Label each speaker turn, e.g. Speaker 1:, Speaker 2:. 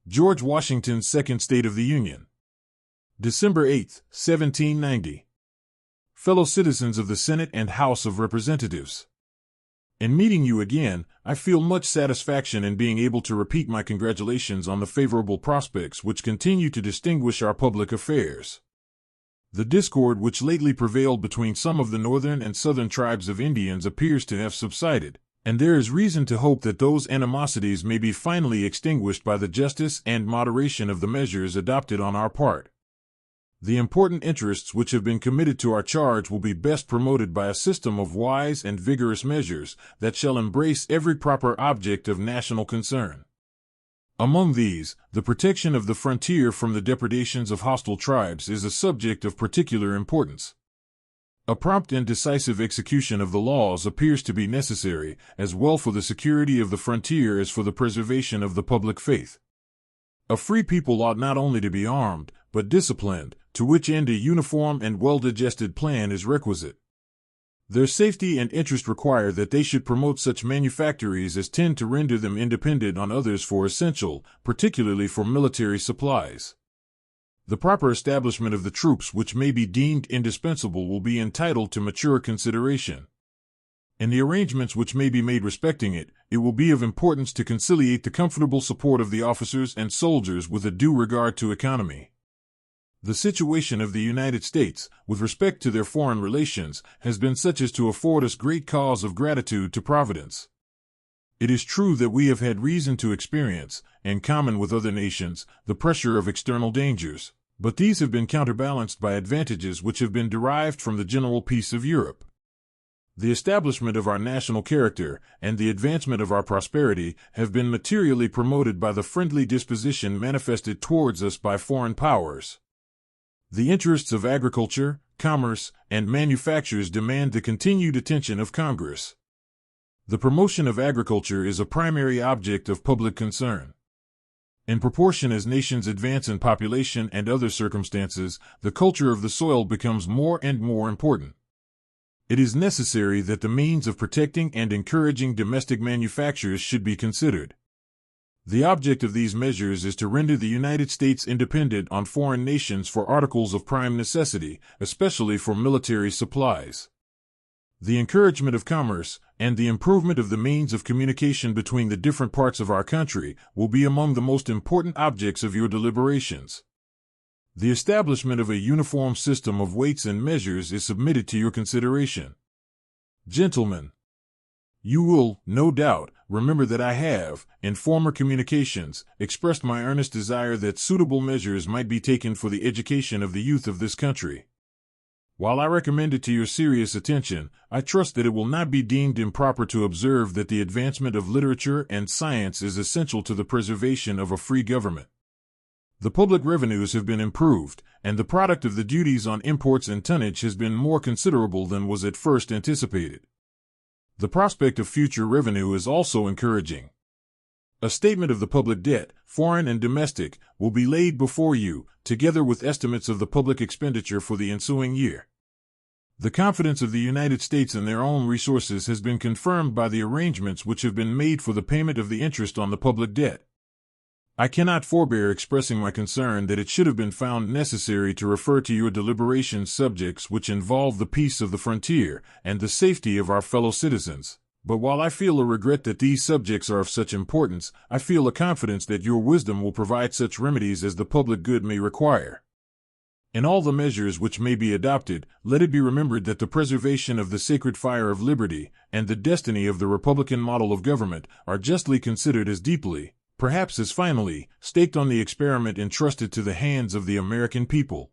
Speaker 1: George Washington's Second State of the Union. December 8, 1790. Fellow citizens of the Senate and House of Representatives. In meeting you again, I feel much satisfaction in being able to repeat my congratulations on the favorable prospects which continue to distinguish our public affairs. The discord which lately prevailed between some of the northern and southern tribes of Indians appears to have subsided, and there is reason to hope that those animosities may be finally extinguished by the justice and moderation of the measures adopted on our part. The important interests which have been committed to our charge will be best promoted by a system of wise and vigorous measures that shall embrace every proper object of national concern. Among these, the protection of the frontier from the depredations of hostile tribes is a subject of particular importance. A prompt and decisive execution of the laws appears to be necessary, as well for the security of the frontier as for the preservation of the public faith. A free people ought not only to be armed, but disciplined, to which end a uniform and well-digested plan is requisite. Their safety and interest require that they should promote such manufactories as tend to render them independent on others for essential, particularly for military supplies. The proper establishment of the troops which may be deemed indispensable will be entitled to mature consideration. In the arrangements which may be made respecting it, it will be of importance to conciliate the comfortable support of the officers and soldiers with a due regard to economy. The situation of the United States, with respect to their foreign relations, has been such as to afford us great cause of gratitude to Providence. It is true that we have had reason to experience, in common with other nations, the pressure of external dangers, but these have been counterbalanced by advantages which have been derived from the general peace of Europe. The establishment of our national character and the advancement of our prosperity have been materially promoted by the friendly disposition manifested towards us by foreign powers. The interests of agriculture, commerce, and manufactures demand the continued attention of Congress. The promotion of agriculture is a primary object of public concern. In proportion as nations advance in population and other circumstances, the culture of the soil becomes more and more important. It is necessary that the means of protecting and encouraging domestic manufactures should be considered. The object of these measures is to render the United States independent on foreign nations for articles of prime necessity, especially for military supplies. The encouragement of commerce and the improvement of the means of communication between the different parts of our country will be among the most important objects of your deliberations. The establishment of a uniform system of weights and measures is submitted to your consideration. Gentlemen, you will, no doubt, remember that I have, in former communications, expressed my earnest desire that suitable measures might be taken for the education of the youth of this country. While I recommend it to your serious attention, I trust that it will not be deemed improper to observe that the advancement of literature and science is essential to the preservation of a free government. The public revenues have been improved, and the product of the duties on imports and tonnage has been more considerable than was at first anticipated. The prospect of future revenue is also encouraging. A statement of the public debt, foreign and domestic, will be laid before you, together with estimates of the public expenditure for the ensuing year. The confidence of the United States in their own resources has been confirmed by the arrangements which have been made for the payment of the interest on the public debt. I cannot forbear expressing my concern that it should have been found necessary to refer to your deliberations subjects which involve the peace of the frontier and the safety of our fellow citizens. But while I feel a regret that these subjects are of such importance, I feel a confidence that your wisdom will provide such remedies as the public good may require. In all the measures which may be adopted, let it be remembered that the preservation of the sacred fire of liberty and the destiny of the Republican model of government are justly considered as deeply, perhaps as finally, staked on the experiment entrusted to the hands of the American people.